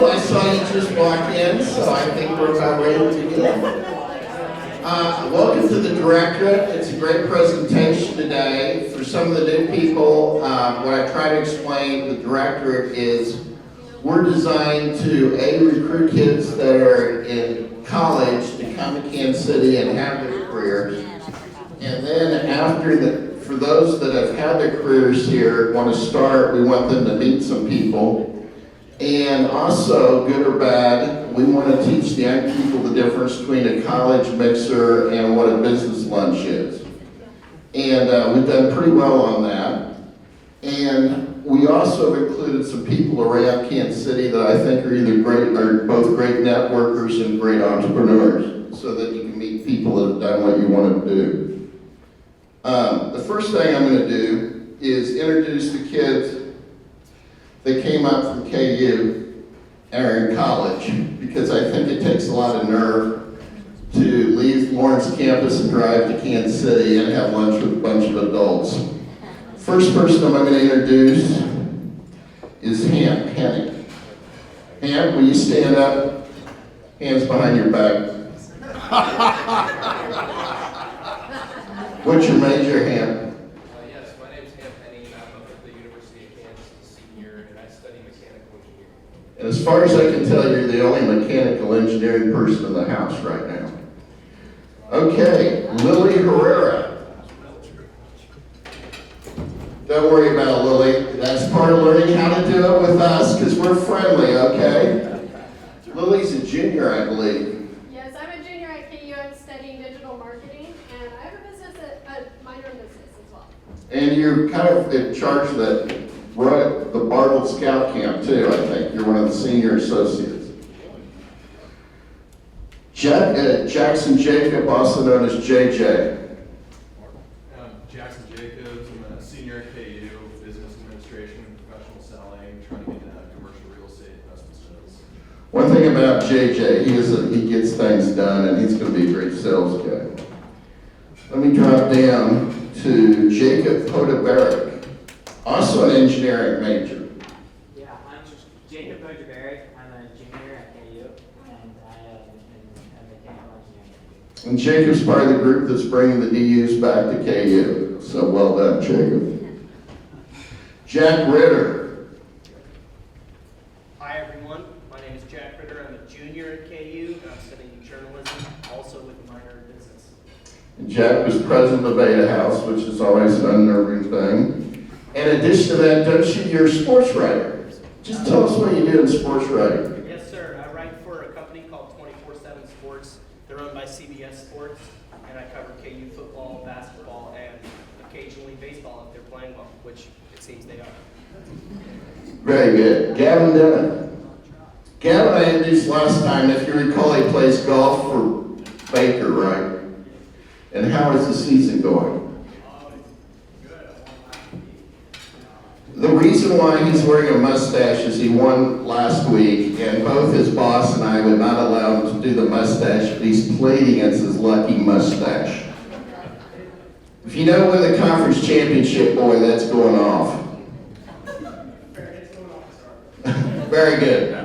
I saw you just walk in, so I think we're about ready to begin. Welcome to the Directorate. It's a great presentation today. For some of the new people, what I try to explain, the Directorate is we're designed to recruit kids that are in college to come to Kansas City and have their careers. And then for those that have had their careers here, want to start, we want them to meet some people. And also, good or bad, we want to teach the young people the difference between a college mixer and what a business lunch is. And we've done pretty well on that. And we also have included some people around Kansas City that I think are both great networkers and great entrepreneurs, so that you can meet people that have done what you want to do. The first thing I'm going to do is introduce the kids that came up from KU and are in college, because I think it takes a lot of nerve to leave Lawrence campus and drive to Kansas City and have lunch with a bunch of adults. First person I'm going to introduce is Henning. Han, will you stand up? Hands behind your back. What's your major, Han? Yes, my name is Han Penny. I'm up at the University of Kansas, a senior, and I study mechanical engineering. And as far as I can tell, you're the only mechanical engineering person in the house right now. Okay, Lily Herrera. Don't worry about Lily. That's part of learning how to do it with us, because we're friendly, okay? Lily's a junior, I believe. Yes, I'm a junior at KU. I'm studying digital marketing, and I have a minor in business as well. And you're kind of in charge of the Bartle Scout Camp, too, I think. You're one of the senior associates. Jackson Jacob, also known as JJ. Jackson Jacobs. I'm a senior at KU, business administration, professional selling, trying to get into commercial real estate investment sales. One thing about JJ, he gets things done, and he's going to be a great sales guy. Let me drop down to Jacob Podaberic, also an engineering major. Yeah, I'm Jacob Podaberic. I'm a junior at KU, and I am a mechanical engineering. And Jacob's part of the group that's bringing the DUs back to KU. So well done, Jacob. Jack Ritter. Hi everyone, my name is Jack Ritter. I'm a junior at KU, and I'm studying journalism, also with a minor in business. And Jack was president of Beta House, which is always an unnerving thing. In addition to that, don't you, you're a sports writer. Just tell us what you do in sports writing. Yes sir, I write for a company called 24/7 Sports. They're owned by CBS Sports, and I cover KU football, basketball, and occasionally baseball if they're playing well, which it seems they are. Very good. Gavin Dennon. Gavin, I introduced last time, if you recall, he plays golf for Baker, right? And how is the season going? The reason why he's wearing a mustache is he won last week, and both his boss and I would not allow him to do the mustache, but he's played against his lucky mustache. If you know win the conference championship, boy, that's going off. Very good.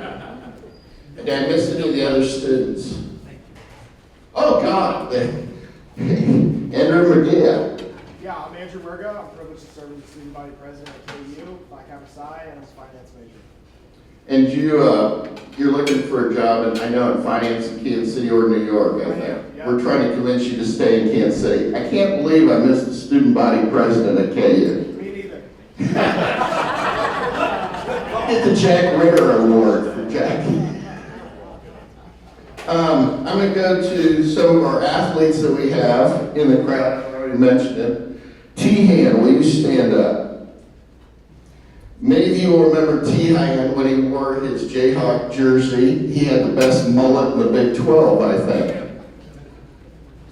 Did I miss any of the other students? Oh, God. Andrew McGee. Yeah, I'm Andrew Murga. I'm privileged to serve as the student body president at KU, Phi Kappa Psi, and I'm a finance major. And you're looking for a job, and I know in finance in Kansas City or New York, I think. Yeah. We're trying to convince you to stay in Kansas City. I can't believe I missed the student body president at KU. Me neither. Get the Jack Ritter Award for Jack. I'm going to go to some of our athletes that we have in the crowd. I already mentioned it. T-Han, will you stand up? Many of you will remember T-Han when he wore his Jayhawk jersey. He had the best mullet in the Big 12, I think.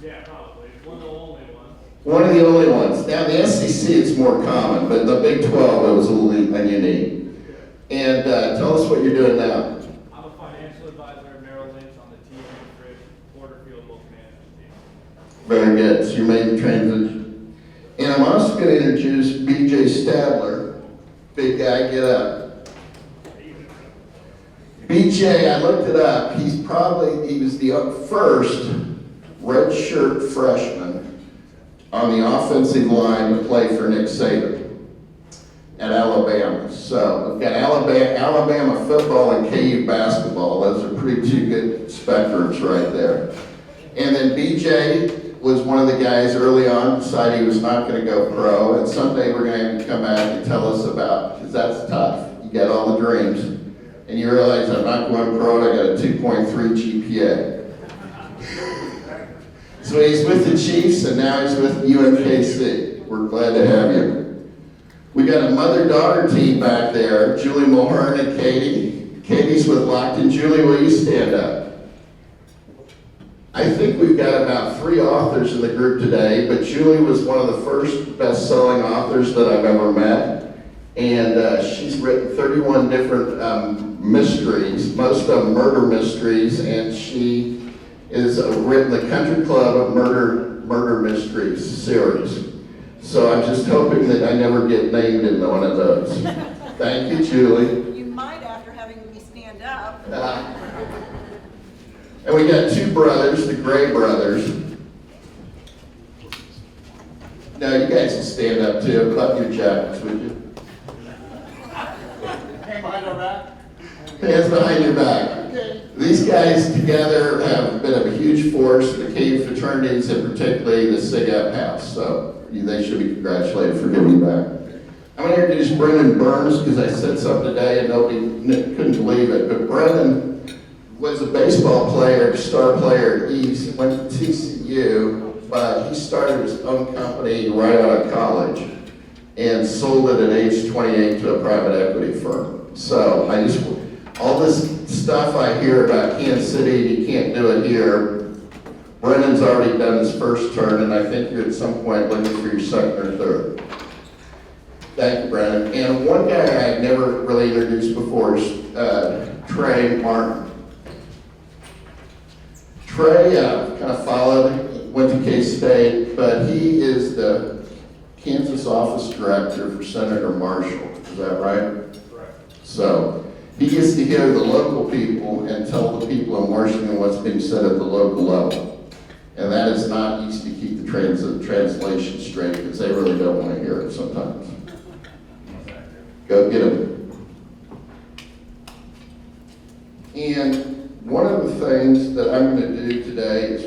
Yeah, probably. One of the only ones. One of the only ones. Now, the SEC, it's more common, but the Big 12, it was a little unique. And tell us what you're doing now. I'm a financial advisor at Merrill Lynch on the T&M Porterfield Wealth Management team. Very good. So you made the transition. And I'm also going to introduce BJ Stadler. Big guy, get up. BJ, I looked it up, he was the first redshirt freshman on the offensive line to play for Nick Saban at Alabama. So we've got Alabama football and KU basketball. Those are pretty two good spectrums right there. And then BJ was one of the guys early on decided he was not going to go pro, and someday we're going to have to come back and tell us about, because that's tough. You got all the dreams, and you realize I'm not going pro, and I got a 2.3 GPA. So he's with the Chiefs, and now he's with UMKC. We're glad to have you. We got a mother-daughter team back there, Julie Mulhern and Katie. Katie's with Lockton. Julie, will you stand up? I think we've got about 3 authors in the group today, but Julie was one of the first best-selling authors that I've ever met. And she's written 31 different mysteries, most of them murder mysteries, and she has written the Country Club of Murder Mysteries series. So I'm just hoping that I never get named in one of those. Thank you, Julie. You might after having me stand up. And we got 2 brothers, the Gray brothers. Now you guys can stand up too. Button your jackets, would you? Hands behind your back. These guys together have been a huge force in the KU fraternities, and particularly the Sig Up House. So they should be congratulated for giving back. I'm going to introduce Brendan Burns because I said something today and nobody couldn't believe it. But Brendan was a baseball player, star player. He went to TCU, but he started his own company right out of college and sold it at age 28 to a private equity firm. So all this stuff I hear about Kansas City, you can't do it here. Brendan's already done his first turn, and I think you're at some point looking for your second or third. Thank you, Brendan. And one guy I've never really introduced before is Trey Martin. Trey kind of followed, went to K-State, but he is the Kansas office director for Senator Marshall. Is that right? Correct. So he gets to hear the local people and tell the people in Washington what's being said at the local level. And that is not easy to keep the translation straight because they really don't want to hear it sometimes. Go get them. And one of the things that I'm going to do today is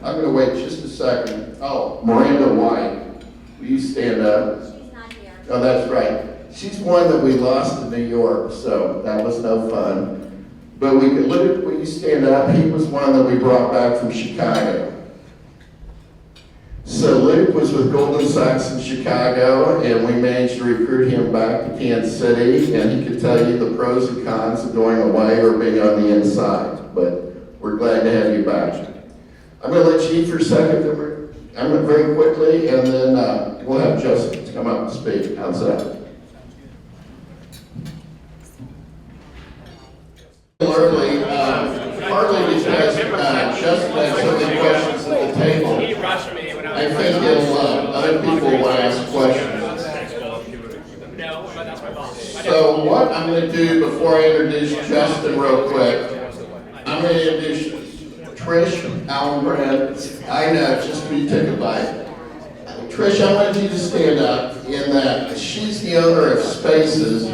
I'm going to wait just a second. Oh, Miranda White, will you stand up? She's not here. Oh, that's right. She's one that we lost in New York, so that was no fun. But Luke, will you stand up? He was one that we brought back from Chicago. So Luke was with Goldman Sachs in Chicago, and we managed to recruit him back to Kansas City, and he could tell you the pros and cons of going away or being on the inside. But we're glad to have you back. I'm going to let you for a second. I'm going to very quickly, and then we'll have Justin come up and speak. How's that? Early, partly because Justin had so many questions at the table. I think other people will ask questions. So what I'm going to do before I introduce Justin real quick, I'm going to introduce Trish Allenbrand. I know, just for you take a bite. Trish, I wanted you to stand up in that she's the owner of Spaces,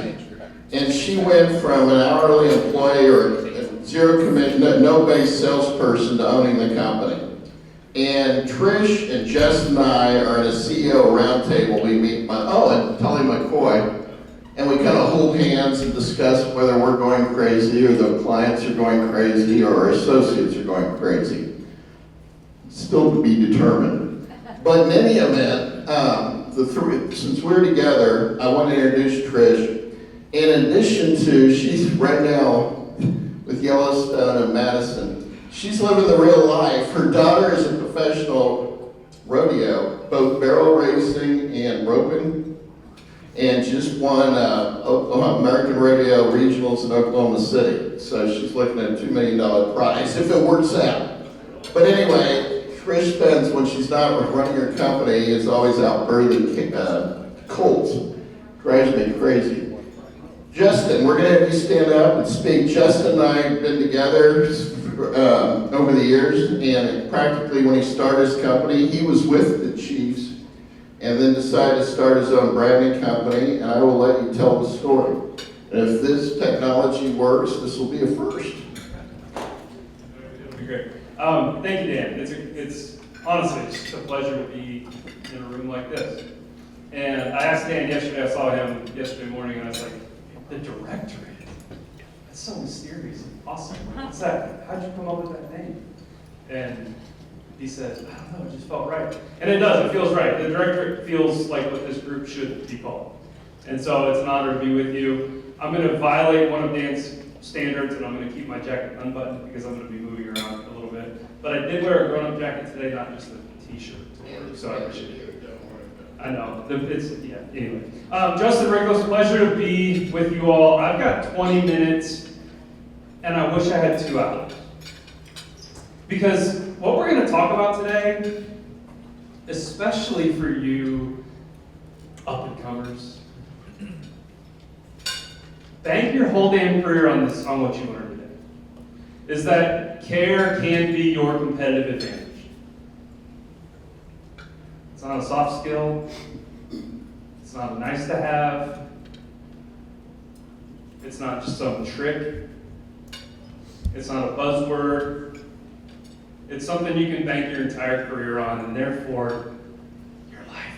and she went from an hourly employee or zero commission, no base salesperson to owning the company. And Trish and Jess and I are in a CEO roundtable. We meet and Tully McCoy, and we kind of hold hands and discuss whether we're going crazy or the clients are going crazy or our associates are going crazy. Still to be determined. But in any event, since we're together, I want to introduce Trish. In addition to, she's right now with Yellowstone and Madison. She's living the real life. Her daughter is a professional rodeo, both barrel racing and roping, and just won American Rodeo Regionals in Oklahoma City. So she's looking at a $2 million prize if it works out. But anyway, Trish spends, when she's not running her company, is always out birthing colts. Drives me crazy. Justin, we're going to have you stand up and speak. Justin and I have been together over the years, and practically when he started his company, he was with the Chiefs and then decided to start his own branding company, and I will let you tell the story. And if this technology works, this will be a first. It'll be great. Thank you, Dan. It's honestly, it's just a pleasure to be in a room like this. And I asked Dan yesterday, I saw him yesterday morning, and I was like, the Directorate? That's so mysterious and awesome. What's that? How'd you come up with that name? And he said, I don't know, it just felt right. And it does, it feels right. The Directorate feels like what this group should be called. And so it's an honor to be with you. I'm going to violate one of Dan's standards, and I'm going to keep my jacket unbuttoned because I'm going to be moving around a little bit. But I did wear a grown-up jacket today, not just a t-shirt. So I appreciate it. I know. Anyway. Justin Ricklefs, pleasure to be with you all. I've got 20 minutes, and I wish I had 2 hours. Because what we're going to talk about today, especially for you up-and-comers, bank your whole damn career on what you learned today, is that care can be your competitive advantage. It's not a soft skill. It's not a nice to have. It's not just some trick. It's not a buzzword. It's something you can bank your entire career on, and therefore, your life.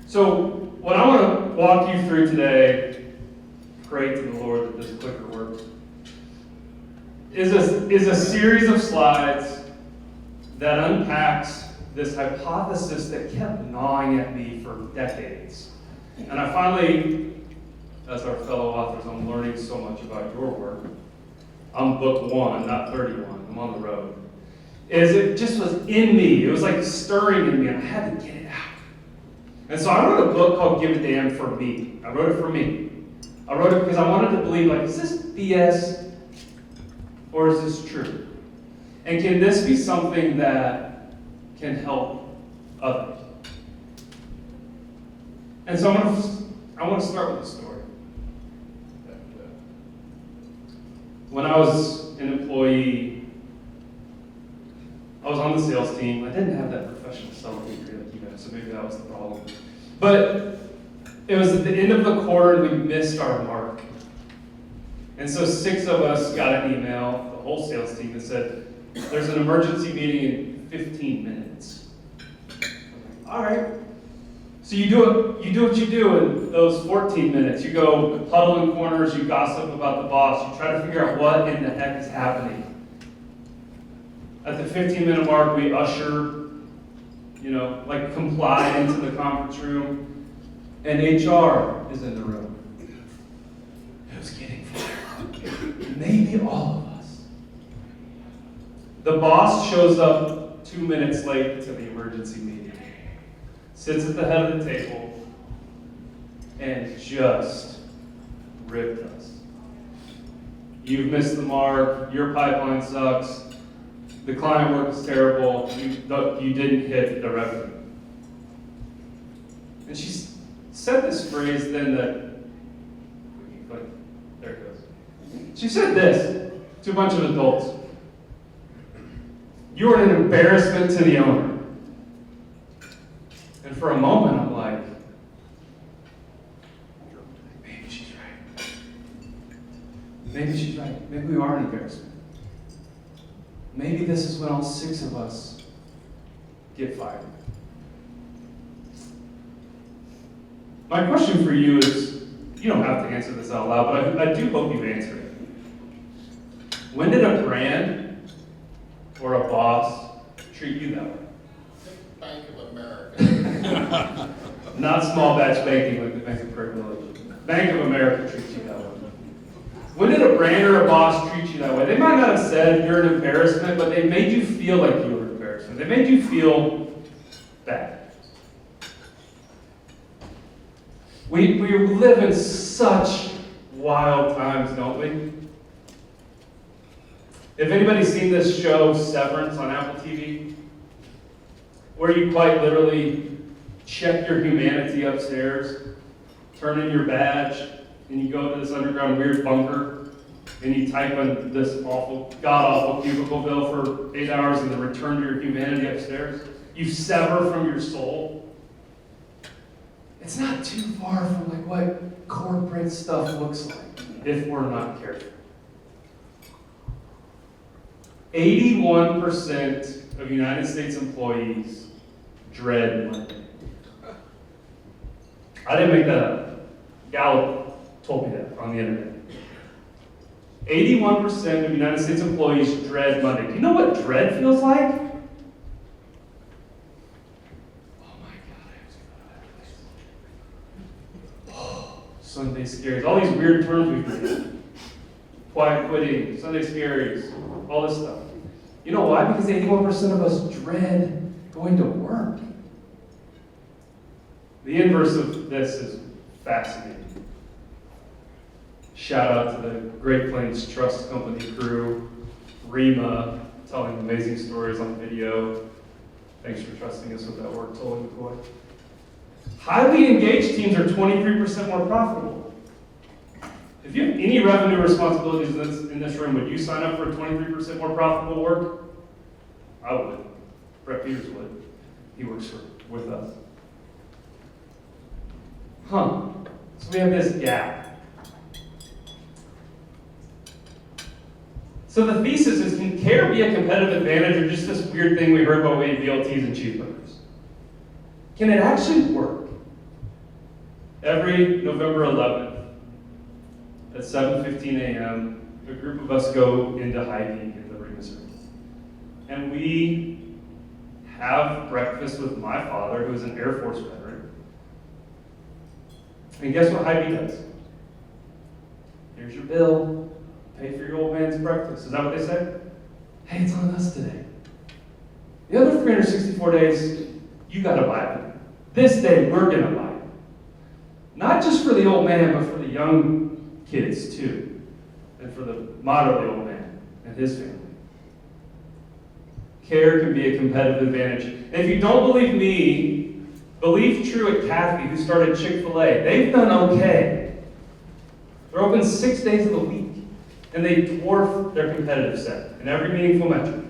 So, what I want to walk you through today, pray to the Lord that this clicker works, is a series of slides that unpacks this hypothesis that kept gnawing at me for decades. And I finally, as our fellow authors, I'm learning so much about your work. I'm book 1, not 31. I'm on the road. It just was in me. It was like stirring in me, and I had to get it out. And so I wrote a book called Give a Damn for me. I wrote it for me. I wrote it because I wanted to believe, like, is this BS or is this true? And can this be something that can help others? And so I want to start with a story. When I was an employee, I was on the sales team. I didn't have that professional selling degree like you guys, so maybe that was the problem. But it was at the end of the quarter, and we missed our mark. And so 6 of us got an email, the whole sales team, that said, there's an emergency meeting in 15 minutes. All right. So you do what you do in those 14 minutes. You go huddle in corners, you gossip about the boss, you try to figure out what in the heck is happening. At the 15-minute mark, we usher, comply into the conference room, and HR is in the room. Who's getting fired? Maybe all of us. The boss shows up 2 minutes late to the emergency meeting, sits at the head of the table, and just ripped us. You've missed the mark, your pipeline sucks, the client work is terrible, you didn't hit the revenue. And she said this phrase then that, there it goes. She said this to a bunch of adults. You are an embarrassment to the owner. And for a moment, I'm like, maybe she's right. Maybe she's right. Maybe we are an embarrassment. Maybe this is when all 6 of us get fired. My question for you is, you don't have to answer this out loud, but I do hope you answer it. When did a brand or a boss treat you that way? Bank of America. Not small batch banking like the Bank of Prairie Village. Bank of America treats you that way. When did a brand or a boss treat you that way? They might not have said you're an embarrassment, but they made you feel like you were an embarrassment. They made you feel bad. We live in such wild times, don't we? If anybody's seen this show, Severance, on Apple TV, where you quite literally check your humanity upstairs turn in your badge, and you go to this underground weird bunker, and you type on this awful, god-awful cubicle bill for 8 hours and then return to your humanity upstairs. You sever from your soul. It's not too far from like what corporate stuff looks like if we're not careful. 81% of United States employees dread Monday. I didn't make that up. Gallup told me that on the internet. 81% of United States employees dread Monday. Do you know what dread feels like? Oh my God, I have to go to that place. Oh, Sunday scaries. All these weird terms we've created. Quiet quitting, Sunday scaries, all this stuff. You know why? Because 81% of us dread going to work. The inverse of this is fascinating. Shout out to the Great Plains Trust Company crew, Rima, telling amazing stories on video. Thanks for trusting us with that work, Totally McCoy. Highly engaged teams are 23% more profitable. If you have any revenue responsibilities in this room, would you sign up for 23% more profitable work? I would. Brett Peters would. He works with us. So we have this gap. So the thesis is, can care be a competitive advantage or just this weird thing we heard about eating BLTs and cheeseburgers? Can it actually work? Every November 11th at 7:15 a.m., a group of us go into High Peak in Liberty, Missouri. And we have breakfast with my father, who is an Air Force veteran. And guess what High Peak does? Here's your bill. Pay for your old man's breakfast. Is that what they say? Hey, it's on us today. The other 364 days, you got to buy it. This day, we're going to buy it. Not just for the old man, but for the young kids, too. And for the moderately old man and his family. Care can be a competitive advantage. And if you don't believe me, believe true at Kathy, who started Chick-fil-A. They've done okay. They're open 6 days of the week. And they dwarf their competitive set in every meaningful metric.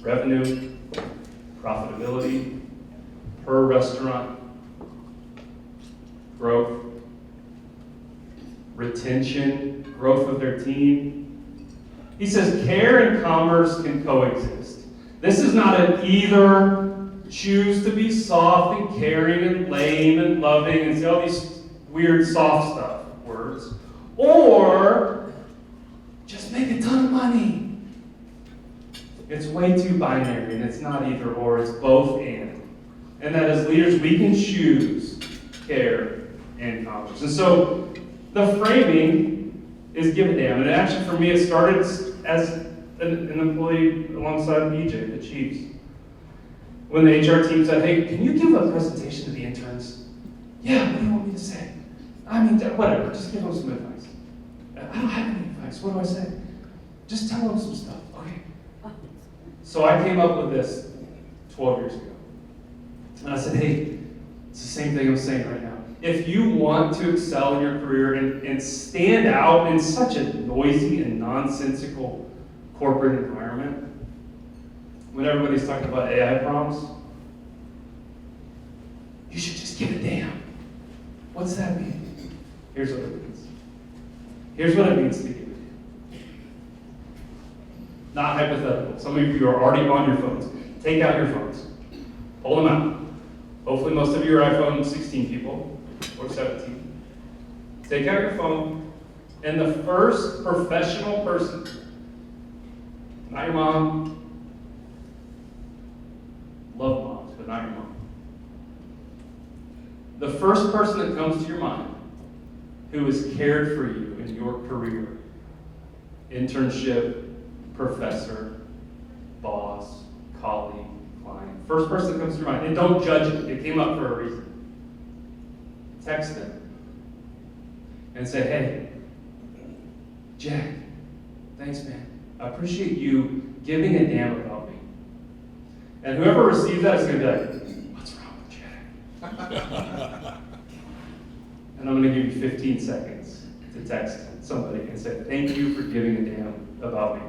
Revenue, profitability, per restaurant, growth, retention, growth of their team. He says care and commerce can coexist. This is not an either choose to be soft and caring and lame and loving and say all these weird soft stuff words. Or just make a ton of money. It's way too binary, and it's not either or, it's both and. And that as leaders, we can choose care and commerce. And so the framing is give a damn. And actually, for me, it started as an employee alongside BJ, the Chiefs. When the HR team said, hey, can you give a presentation to the interns? Yeah, what do you want me to say? I mean, whatever, just give them some advice. I don't have any advice. What do I say? Just tell them some stuff. Okay. So I came up with this 12 years ago. And I said, hey, it's the same thing I'm saying right now. If you want to excel in your career and stand out in such a noisy and nonsensical corporate environment, when everybody's talking about AI prompts, you should just give a damn. What's that mean? Here's what it means. Here's what it means to give a damn. Not hypothetical. Some of you are already on your phones. Take out your phones. Hold them out. Hopefully most of you are iPhone 16 people, or 17. Take out your phone, and the first professional person, not your mom, love moms, but not your mom. The first person that comes to your mind who has cared for you in your career, internship, professor, boss, colleague, client. First person that comes to your mind, and don't judge it. It came up for a reason. Text them and say, hey, Jack, thanks, man. I appreciate you giving a damn about me. And whoever receives that is going to be like, what's wrong with Jack? And I'm going to give you 15 seconds to text somebody and say, thank you for giving a damn about me.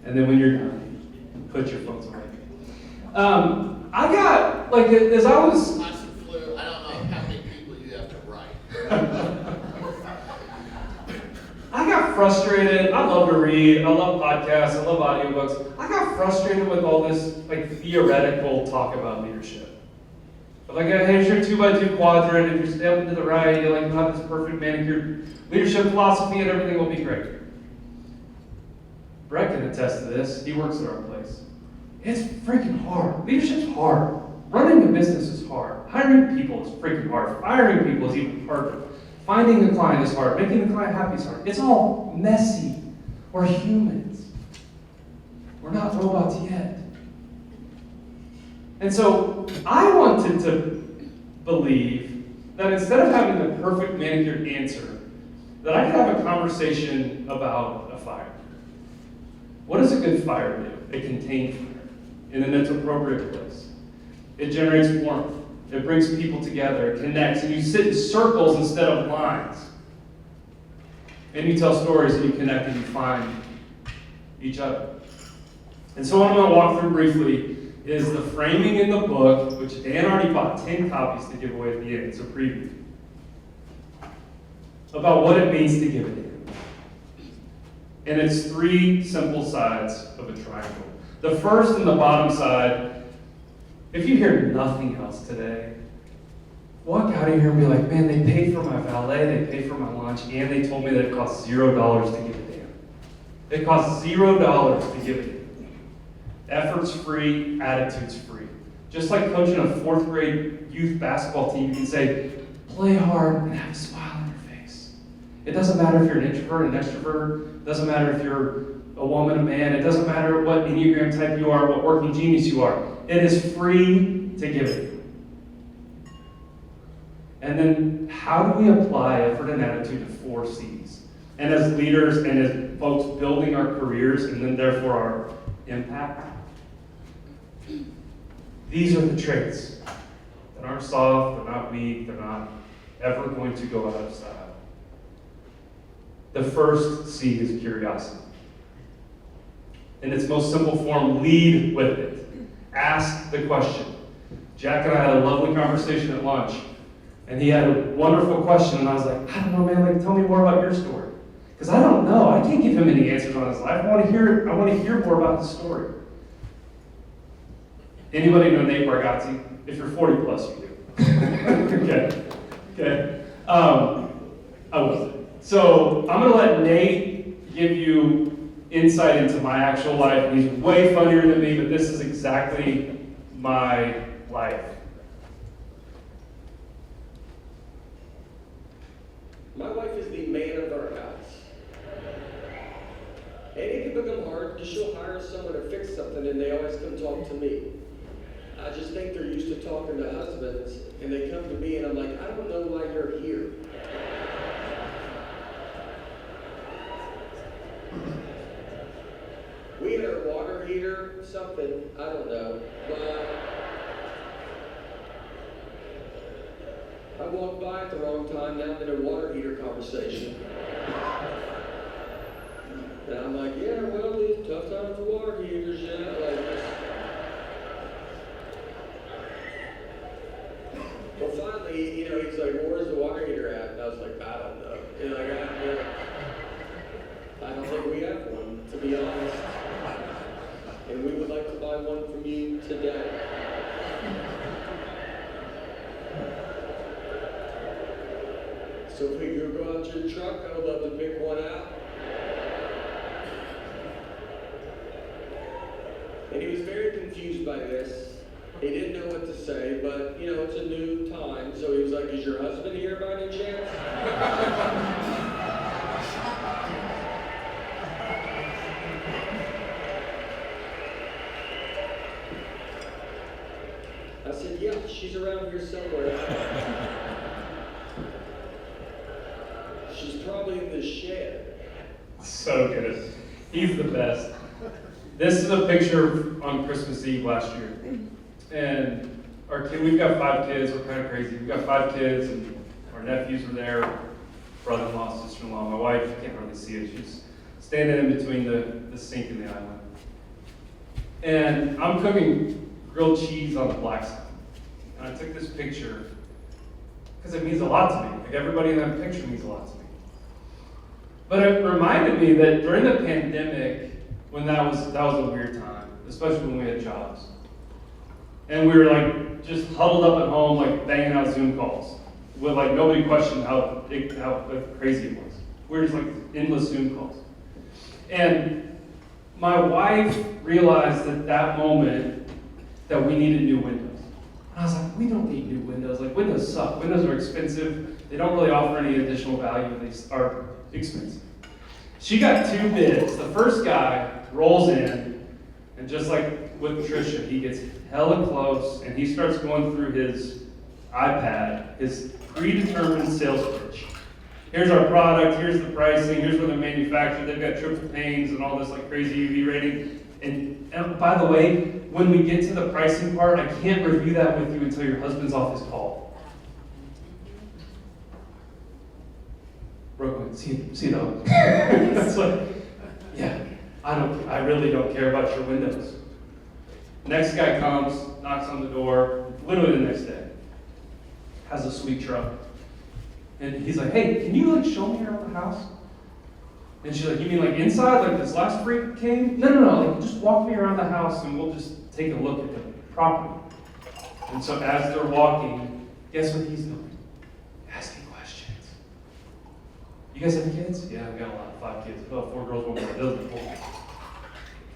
And then when you're done, put your phones away. I got, like, as I was... Classic flu, I don't know how many people you have to write. I got frustrated. I love to read. I love podcasts. I love audiobooks. I got frustrated with all this, like, theoretical talk about leadership. Like, here's your 2x2 quadrant. If you're stepping to the right, you'll have this perfect manicured leadership philosophy and everything will be great. Brett can attest to this. He works at our place. It's freaking hard. Leadership's hard. Running a business is hard. Hiring people is freaking hard. Firing people is even harder. Finding a client is hard. Making the client happy is hard. It's all messy. We're humans. We're not robots yet. And so I wanted to believe that instead of having the perfect manicured answer, that I could have a conversation about a fire. What does a good fire do? It contains fire in its appropriate place. It generates warmth. It brings people together. It connects. And you sit in circles instead of lines. And you tell stories and you connect and you find each other. And so what I'm going to walk through briefly is the framing in the book, which Dan already bought 10 copies to give away at the end. It's a preview. About what it means to give a damn. And it's 3 simple sides of a triangle. The first and the bottom side, if you hear nothing else today, walk out of here and be like, man, they paid for my valet, they paid for my lunch, and they told me that it costs $0 to give a damn. It costs $0 to give a damn. Effort's free, attitude's free. Just like coaching a 4th grade youth basketball team, you can say, play hard and have a smile on your face. It doesn't matter if you're an introvert, an extrovert. It doesn't matter if you're a woman, a man. It doesn't matter what Enneagram type you are, what working genius you are. It is free to give it. And then how do we apply effort and attitude to 4 C's? And as leaders and as folks building our careers and then therefore our impact, these are the traits that aren't soft, they're not weak, they're not ever going to go out of style. The first C is curiosity. In its most simple form, lead with it. Ask the question. Jack and I had a lovely conversation at lunch, and he had a wonderful question, and I was like, I don't know, man, like, tell me more about your story. Because I don't know. I can't give him any answers on his life. I want to hear more about his story. Anybody know Nate Bargatze? If you're 40 plus, you do. Okay. I wasn't. So I'm going to let Nate give you insight into my actual life. He's way funnier than me, but this is exactly my life. My wife is the man of our house. And it can become hard because she'll hire someone to fix something and they always come talk to me. I just think they're used to talking to husbands and they come to me and I'm like, I don't know why you're here. We had our water heater, something, I don't know, but I walked by at the wrong time, now I'm in a water heater conversation. And I'm like, yeah, well, these tough times for water heaters, yeah, like this. Well, finally, he's like, well, where's the water heater at? And I was like, I don't know. And I don't think we have one, to be honest. And we would like to buy one from you today. So if we could go out to your truck, I would love to pick one out. And he was very confused by this. He didn't know what to say, but it's a new time. So he was like, is your husband here by any chance? I said, yeah, she's around here somewhere. She's probably in the shed. So good. He's the best. This is a picture on Christmas Eve last year. And we've got 5 kids, we're kind of crazy. We've got 5 kids, and our nephews were there, brother-in-law, sister-in-law. My wife, you can't really see it, she's standing in between the sink and the island. And I'm cooking grilled cheese on the black side. And I took this picture because it means a lot to me. Like, everybody in that picture means a lot to me. But it reminded me that during the pandemic, when that was a weird time, especially when we had jobs. And we were like just huddled up at home, like banging out Zoom calls. With like nobody questioned how crazy it was. We were just like endless Zoom calls. And my wife realized at that moment that we needed new windows. And I was like, we don't need new windows. Like, windows suck. Windows are expensive. They don't really offer any additional value. They are expensive. She got 2 bids. The first guy rolls in, and just like with Trisha, he gets hella close, and he starts going through his iPad, his predetermined sales pitch. Here's our product, here's the pricing, here's where they're manufactured, they've got triple panes and all this like crazy UV rating. And by the way, when we get to the pricing part, I can't review that with you until your husband's off his call. Brooklyn, see though. It's like, yeah, I really don't care about your windows. Next guy comes, knocks on the door, literally the next day. Has a sweet truck. And he's like, hey, can you like show me around the house? And she's like, you mean like inside, like this last freak came? No, like just walk me around the house and we'll just take a look at the property. And so as they're walking, guess what he's doing? Asking questions. You guys have kids? Yeah, I've got a lot, 5 kids. Oh, 4 girls, 1 boy. Those are 4.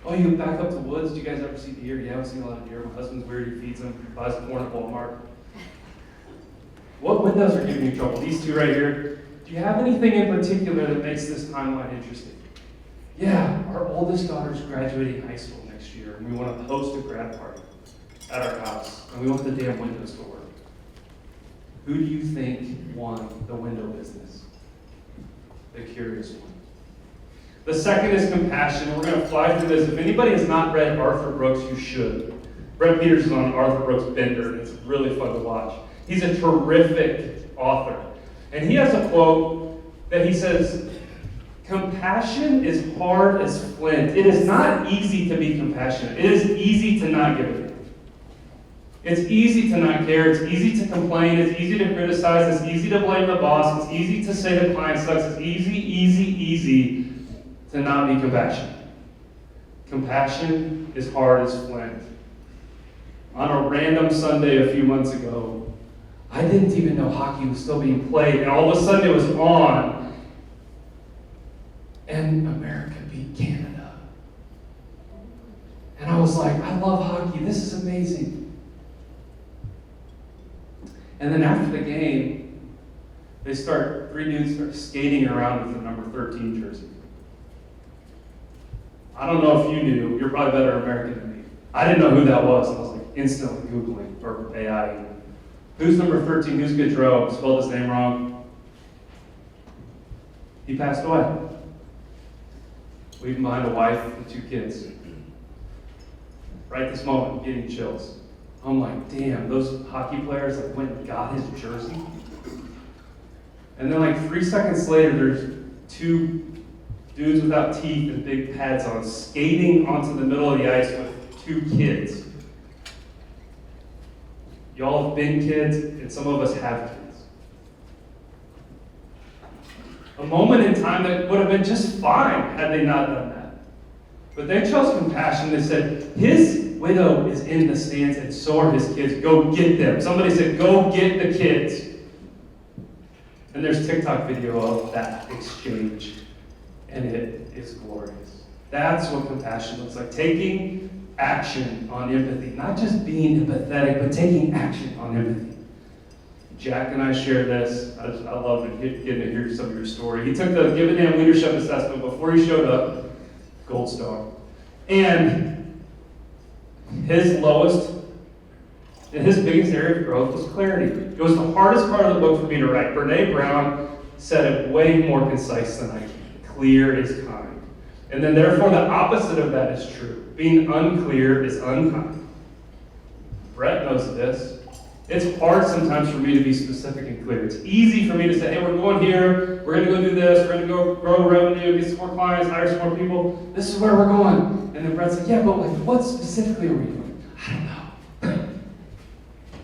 Oh, you back up to woods? Do you guys ever see deer? Yeah, I've seen a lot of deer. My husband's weird, he feeds them, buys corn at Walmart. What windows are giving you trouble? These 2 right here. Do you have anything in particular that makes this timeline interesting? Yeah, our oldest daughter's graduating high school next year, and we want to host a grad party at our house, and we want the damn windows to work. Who do you think won the window business? The curious one. The second is compassion. We're going to fly through this. If anybody has not read Arthur Brooks, you should. Brett Peters is on Arthur Brooks' Bender, and it's really fun to watch. He's a terrific author. And he has a quote that he says, compassion is hard as flint. It is not easy to be compassionate. It is easy to not give a damn. It's easy to not care. It's easy to complain. It's easy to criticize. It's easy to blame the boss. It's easy to say the client sucks. It's easy to not be compassionate. Compassion is hard as flint. On a random Sunday a few months ago, I didn't even know hockey was still being played, and all of a sudden it was on, and America beat Canada. And I was like, I love hockey, this is amazing. And then after the game, 3 dudes start skating around with the number 13 jersey. I don't know if you knew, you're probably better American than me. I didn't know who that was, I was like instantly Googling, or AI. Who's number 13? Who's Gaudreau? Spelled his name wrong. He passed away. Leaving behind a wife and 2 kids. Right this moment, I'm getting chills. I'm like, damn, those hockey players like went and got his jersey. And then like 3 seconds later, there's 2 dudes without teeth and big pads on skating onto the middle of the ice with 2 kids. Y'all have been kids, and some of us have kids. A moment in time that would have been just fine had they not done that. But they chose compassion. They said, his widow is in the stands, and so are his kids. Go get them. Somebody said, go get the kids. And there's TikTok video of that exchange, and it is glorious. That's what compassion looks like. Taking action on empathy. Not just being empathetic, but taking action on empathy. Jack and I shared this. I love getting to hear some of your story. He took the Give a Damn leadership assessment before he showed up. Gold star. And his biggest area of growth was clarity. It was the hardest part of the book for me to write. Brene Brown said it way more concise than I can. Clear is kind. And then therefore the opposite of that is true. Being unclear is unkind. Brett knows this. It's hard sometimes for me to be specific and clear. It's easy for me to say, hey, we're going here, we're going to go do this, we're going to go grow revenue, get some more clients, hire some more people. This is where we're going. And then Brett's like, yeah, but like, what specifically are we doing? I don't know.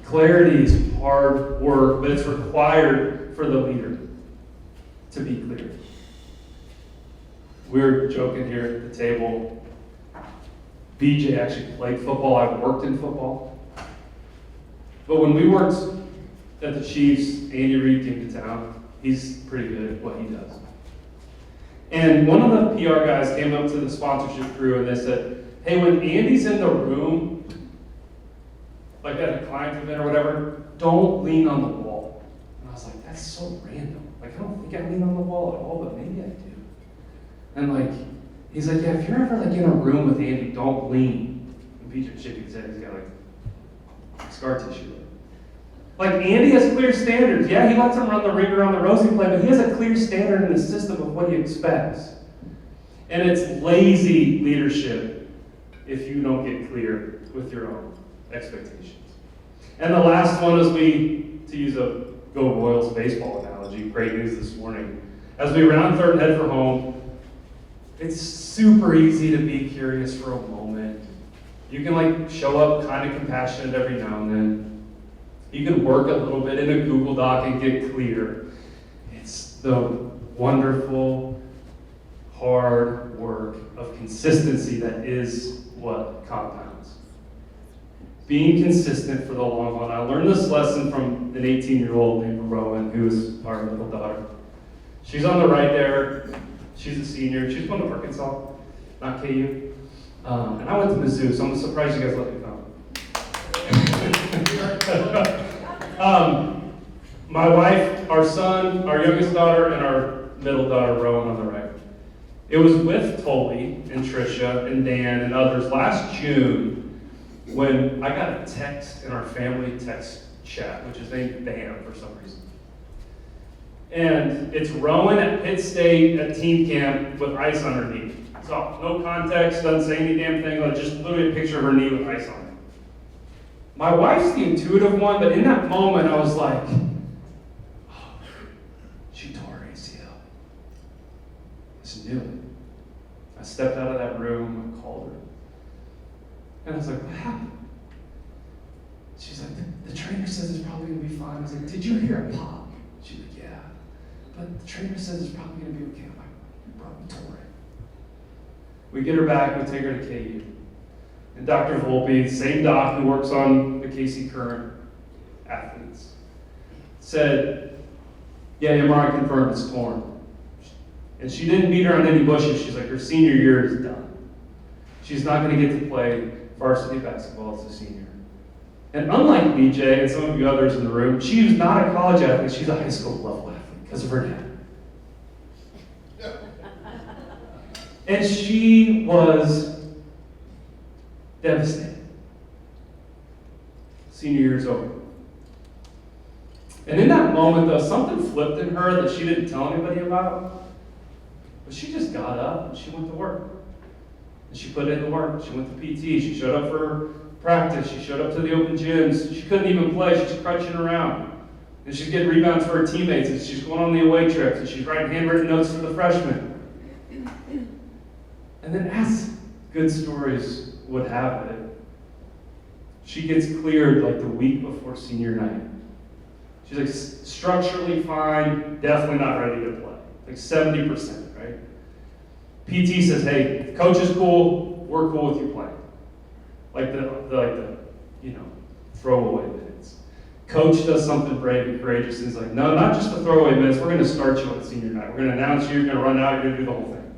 Clarity is hard work, but it's required for the leader to be clear. We were joking here at the table. BJ actually played football. I worked in football. But when we worked at the Chiefs, Andy Reid came to town. He's pretty good at what he does. And one of the PR guys came up to the sponsorship crew and they said, hey, when Andy's in the room, like at a client event or whatever, don't lean on the wall. And I was like, that's so random. Like, I don't think I lean on the wall at all, but maybe I do. And like, he's like, yeah, if you're ever like in a room with Andy, don't lean. And BJ shaking his head, he's got like scar tissue. Like, Andy has clear standards. Yeah, he lets him run the ring around the rosy play, but he has a clear standard in the system of what he expects. And it's lazy leadership if you don't get clear with your own expectations. And the last one is to use a Go Royals baseball analogy, great news this morning. As we round third and head for home, it's super easy to be curious for a moment. You can like show up kind of compassionate every now and then. You can work a little bit in a Google Doc and get clear. It's the wonderful, hard work of consistency that is what compounds. Being consistent for the long run. I learned this lesson from an 18-year-old named Rowan, who is our middle daughter. She's on the right there. She's a senior. She's going to Arkansas, not KU. And I went to Mizzou, so I'm surprised you guys let me come. My wife, our son, our youngest daughter, and our middle daughter, Rowan, on the right. It was with Tully and Trisha and Dan and others last June when I got a text in our family text chat, which is named Bam for some reason. And it's Rowan at Pitt State at team camp with ice on her knee. So no context, doesn't say any damn thing, like just literally a picture of her knee with ice on it. My wife's the intuitive one, but in that moment I was like, oh, she tore her ACL. I just knew it. I stepped out of that room, I called her. And I was like, what happened? She's like, the trainer says it's probably gonna be fine. I was like, did you hear a pop? She's like, yeah. But the trainer says it's probably gonna be okay. I'm like, you probably tore it. We get her back, we take her to KU. And Dr. Volpe, same doc who works on the KC Current athletes, said, yeah, MRI confirmed it's torn. And she didn't beat her on any bushes. She's like, her senior year is done. She's not going to get to play varsity basketball as a senior. And unlike BJ and some of you others in the room, she was not a college athlete. She's a high school level athlete because of her dad. And she was devastated. Senior year's over. And in that moment, though, something flipped in her that she didn't tell anybody about. But she just got up and she went to work. And she put in the work. She went to PT. She showed up for practice. She showed up to the open gyms. She couldn't even play. She's crunching around. And she's getting rebounds for her teammates. And she's going on the away trips. And she's writing handwritten notes for the freshmen. And then as good stories would have it, she gets cleared like the week before senior night. She's like structurally fine, definitely not ready to play. Like 70%, right? PT says, hey, coach is cool, we're cool with you playing. Like the throwaway minutes. Coach does something brave and courageous, and he's like, no, not just the throwaway minutes, we're going to start you on senior night. We're going to announce you, you're going to run out, you're going to do the whole thing.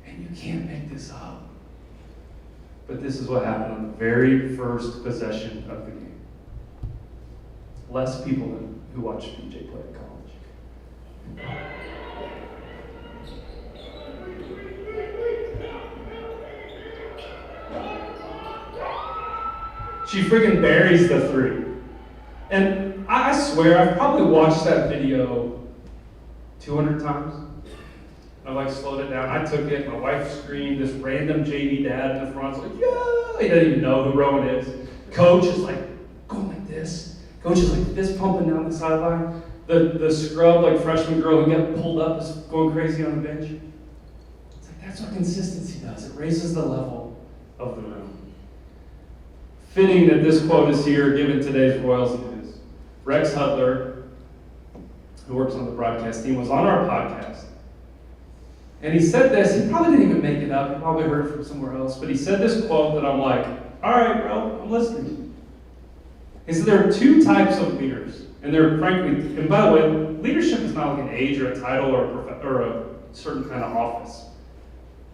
And you can't make this up. But this is what happened on the very first possession of the game. Less people than who watched BJ play at college. She friggin' buries the three. And I swear, I've probably watched that video 200 times. I like slowed it down. I took it. My wife screamed. This random JV dad in the front was like, yeah! He doesn't even know who Rowan is. Coach is like going like this. Coach is like fist pumping down the sideline. The scrub, like freshman girl who got pulled up is going crazy on the bench. It's like that's what consistency does. It raises the level of the room. Fitting that this quote is here given today's Royals news. Rex Hudler, who works on the broadcast team, was on our podcast. And he said this, he probably didn't even make it up, he probably heard it from somewhere else, but he said this quote that I'm like, all right, bro, I'm listening. He said there are two types of leaders, and they're frankly, and by the way, leadership is not like an age or a title or a certain kind of office.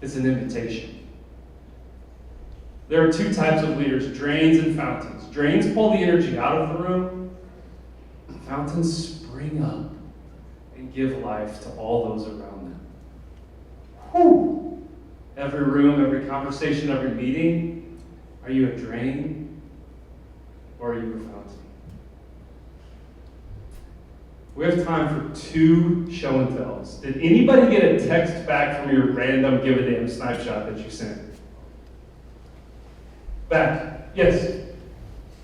It's an invitation. There are two types of leaders, drains and fountains. Drains pull the energy out of the room, fountains spring up and give life to all those around them. Whew. Every room, every conversation, every meeting, are you a drain or are you a fountain? We have time for 2 show and tells. Did anybody get a text back from your random give a damn snapshot that you sent? Back. Yes.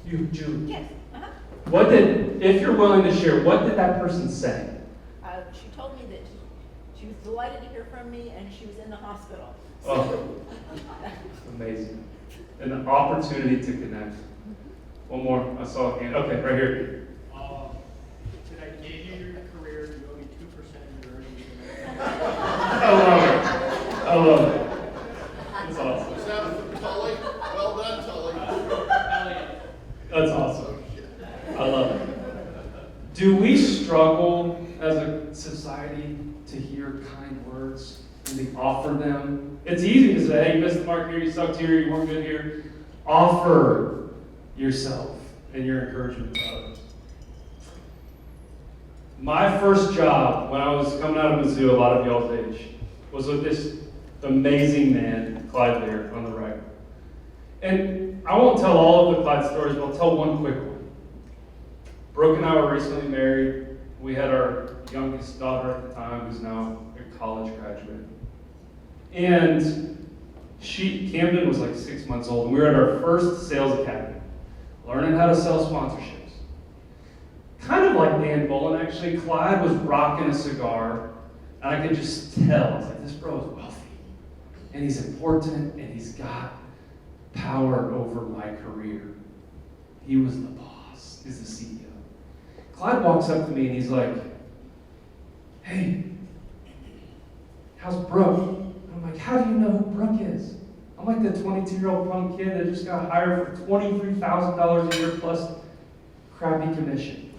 You, Julie. Yes, uh-huh. What did, if you're willing to share, what did that person say? She told me that she was delighted to hear from me and she was in the hospital. Oh, amazing. An opportunity to connect. One more. I saw a hand. Okay, right here. Today gave you your career, you owe me 2% of your earnings. I love it. I love it. That's awesome. Was that from Tully? Well done, Tully. That's awesome. I love it. Do we struggle as a society to hear kind words and to offer them? It's easy to say, hey, you missed the mark here, you sucked here, you weren't good here. Offer yourself and your encouragement to others. My first job when I was coming out of Mizzou, a lot of y'all's age, was with this amazing man, Clyde Lear, on the right. And I won't tell all of the Clyde stories, but I'll tell one quick one. Brooke and I were recently married. We had our youngest daughter at the time, who's now a college graduate. And Camden was like 6 months old, and we were at our first sales academy, learning how to sell sponsorships. Kind of like Dan Bolen, actually. Clyde was rocking a cigar, and I could just tell. I was like, this bro is wealthy, and he's important, and he's got power over my career. He was the boss. He's the CEO. Clyde walks up to me, and he's like, hey, how's Brooke? I'm like, how do you know who Brooke is? I'm like the 22-year-old punk kid that just got hired for $23,000 a year plus crappy commission.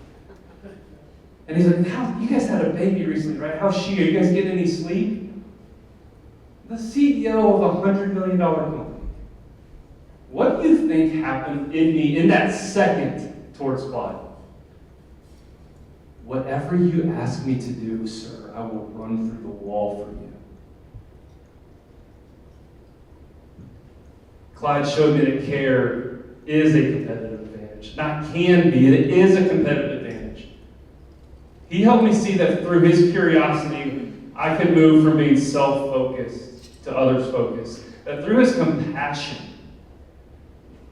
And he's like, you guys had a baby recently, right? How's she? Are you guys getting any sleep? The CEO of a $100 million company. What do you think happened in me in that second towards Clyde? Whatever you ask me to do, sir, I will run through the wall for you. Clyde showed me that care is a competitive advantage. Not can be, it is a competitive advantage. He helped me see that through his curiosity, I could move from being self-focused to others-focused. That through his compassion,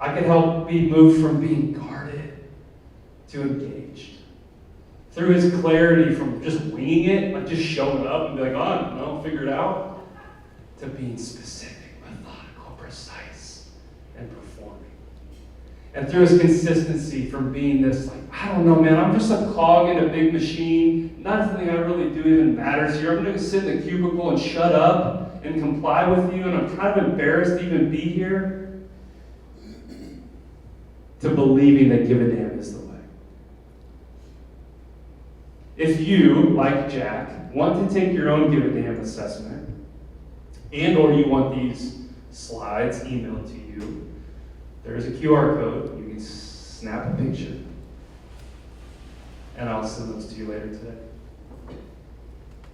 I could help be moved from being guarded to engaged. Through his clarity from just winging it, like just showing up and be like, oh, no, figure it out, to being specific, methodical, precise, and performing. And through his consistency from being this, like, I don't know, man, I'm just a cog in a big machine. Nothing I really do even matters here. I'm going to sit in the cubicle and shut up and comply with you, and I'm kind of embarrassed to even be here. To believing that give a damn is the way. If you, like Jack, want to take your own give a damn assessment, and or you want these slides emailed to you, there's a QR code. You can snap a picture, and I'll send those to you later today.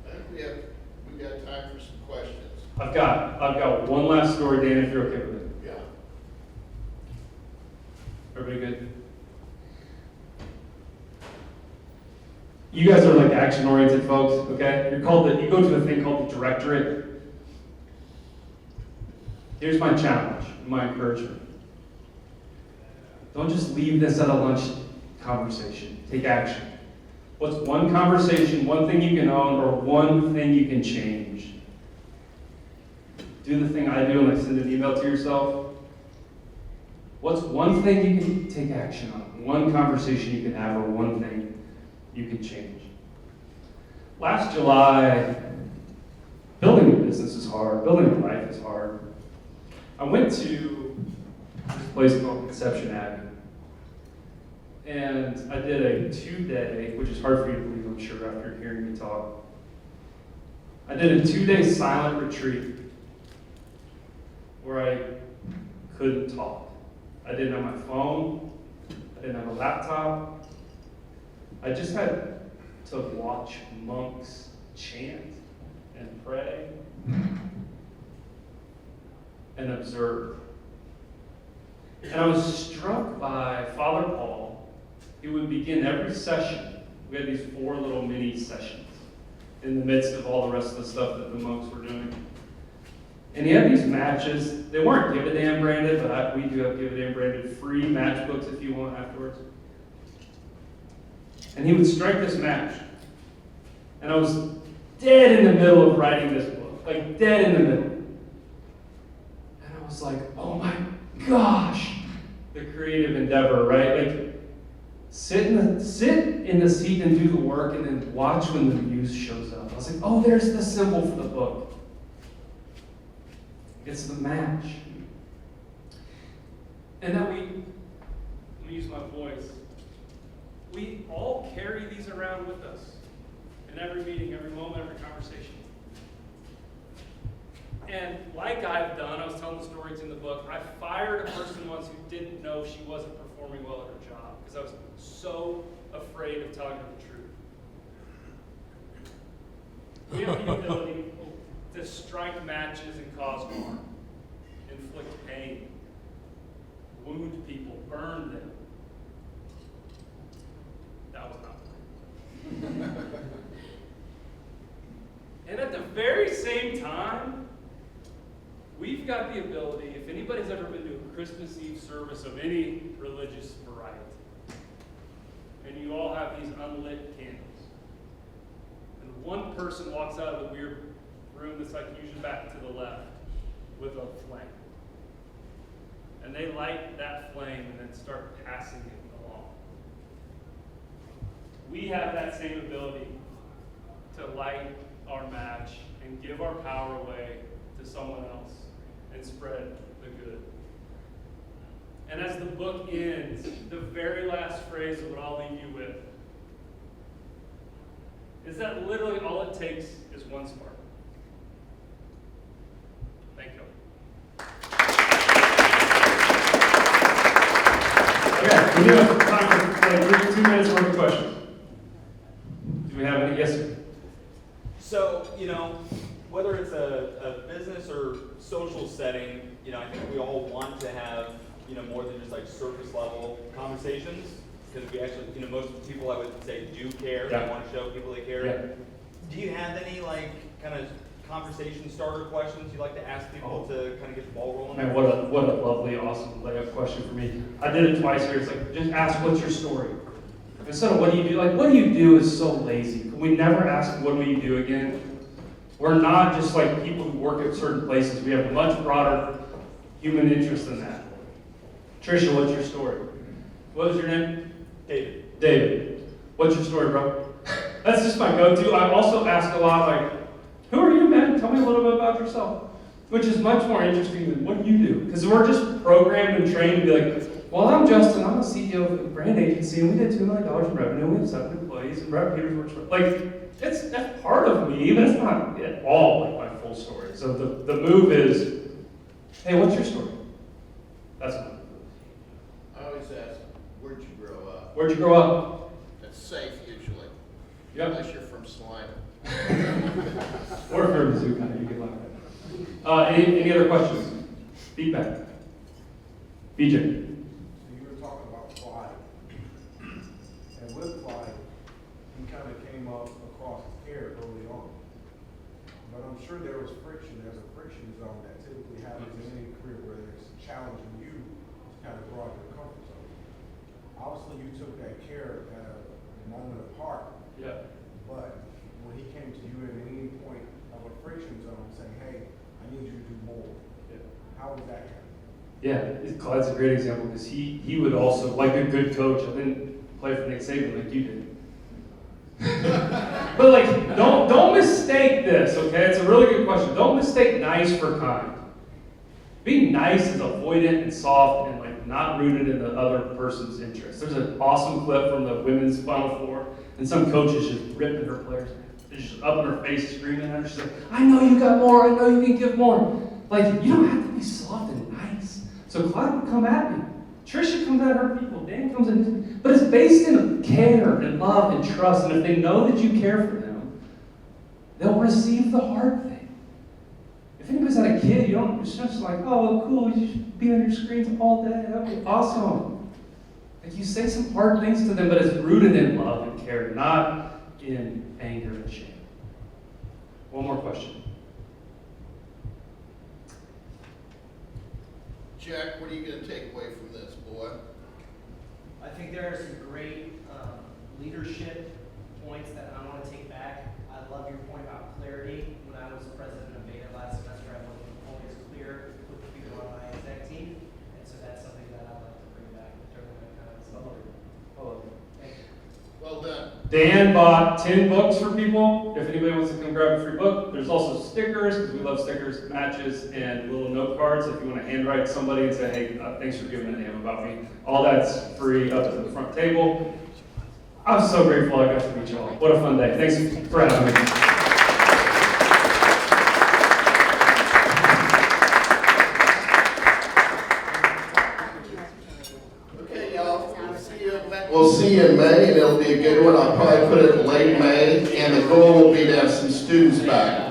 I think we've got time for some questions. I've got one last story, Dan, if you're okay with it. Yeah. Everybody good? You guys are like action-oriented folks, okay? You go to a thing called the Directorate. Here's my challenge, my encouragement. Don't just leave this at a lunch conversation. Take action. What's one conversation, one thing you can own, or one thing you can change? Do the thing I do and send an email to yourself. What's one thing you can take action on? One conversation you can have, or one thing you can change? Last July, building a business is hard. Building a life is hard. I went to this place called Conception Abbey. And I did a 2-day, which is hard for you to believe, I'm sure, after hearing me talk. I did a 2-day silent retreat where I couldn't talk. I didn't have my phone. I didn't have a laptop. I just had to watch monks chant and pray and observe. And I was struck by Father Paul. He would begin every session. We had these 4 little mini sessions in the midst of all the rest of the stuff that the monks were doing. And he had these matches. They weren't Give a Damn branded, but we do have Give a Damn branded free matchbooks if you want afterwards. And he would strike this match. And I was dead in the middle of writing this book, like dead in the middle. And I was like, oh my gosh, the creative endeavor, right? Like, sit in the seat and do the work, and then watch when the muse shows up. I was like, oh, there's the symbol for the book. It's the match. And that let me use my voice. We all carry these around with us in every meeting, every moment, every conversation. And like I've done, I was telling the stories in the book, I fired a person once who didn't know she wasn't performing well at her job because I was so afraid of telling her the truth. We have the ability to strike matches and cause harm, inflict pain, wound people, burn them. That was not fun. And at the very same time, we've got the ability, if anybody's ever been to a Christmas Eve service of any religious variety, and you all have these unlit candles, and one person walks out of the weird room that's like usually back to the left with a flame, and they light that flame and then start passing it along. We have that same ability to light our match and give our power away to someone else and spread the good. And as the book ends, the very last phrase of what I'll leave you with is that literally all it takes is one spark. Thank you. Okay, we do have time for like 2 minutes worth of questions. Do we have any? Yes, sir. So, whether it's a business or social setting, I think we all want to have, more than just like surface level conversations, because we actually, most people I would say do care. Yeah. They want to show people they care. Yeah. Do you have any kind of conversation starter questions you'd like to ask people to kind of get the ball rolling? Man, what a lovely, awesome layup question for me. I did it twice here. It's like, just ask, what's your story? Instead of what do you do, like, what do you do is so lazy. Can we never ask, what do you do again? We're not just like people who work at certain places. We have a much broader human interest than that. Tricia, what's your story? What was your name? David. David. What's your story, bro? That's just my go-to. I also ask a lot, like, who are you, man? Tell me a little bit about yourself. Which is much more interesting than what do you do? Because we're just programmed and trained to be like, well, I'm Justin. I'm the CEO of a brand agency, and we did $2 million in revenue. We have 7 employees, and Brett Peters works for, like, that's part of me, but it's not at all like my full story. So the move is, hey, what's your story? That's my move. I always ask, where'd you grow up? Where'd you grow up? It's safe usually, Yep. unless you're from Salina. Or if you're a zoo guy, you can laugh at it. Any other questions? Feedback? BJ? So you were talking about pride. And with pride, you kind of sure there was friction. There's a friction zone that typically happens in any career where there's challenging you to kind of grow out your comfort zone. Obviously, you took that care at a moment apart. Yeah. But when he came to you at any point of a friction zone saying, hey, I need you to do more, how was that happen? Yeah, Clyde's a great example because he would also, like a good coach, I didn't play for Nick Saban like you did. But like, don't mistake this, okay? It's a really good question. Don't mistake nice for kind. Being nice is avoidant and soft and like not rooted in the other person's interest. There's an awesome clip from the women's Final Four, and some coach is just ripping her players. They're just up in her face screaming at her. She's like, I know you got more. I know you can give more. Like, you don't have to be soft and nice. So Clyde would come at me. Trisha comes at her people. Dan comes in. But it's based in care and love and trust. And if they know that you care for them, they'll receive the hard thing. If anybody's had a kid, it's just like, oh, cool, you should be on your screens all day. That'd be awesome. Like, you say some hard things to them, but it's rooted in love and care, not in anger and shame. One more question. Jack, what are you going to take away from this, boy? I think there are some great leadership points that I want to take back. I love your point about clarity. When I was the president of Beta last semester, I wasn't always clear with the people on my exec team, and so that's something that I'd like to bring back during my time as a leader. Thank you. Well done. Dan bought 10 books for people. If anybody wants to come grab a free book, there's also stickers, because we love stickers, matches, and little note cards if you want to handwrite somebody and say, hey, thanks for giving a damn about me. All that's free up at the front table. I'm so grateful I got to meet you all. What a fun day. Thanks for having me. We'll see you in May, and it'll be a good one. I'll probably put it in late May, and the goal will be to have some students back.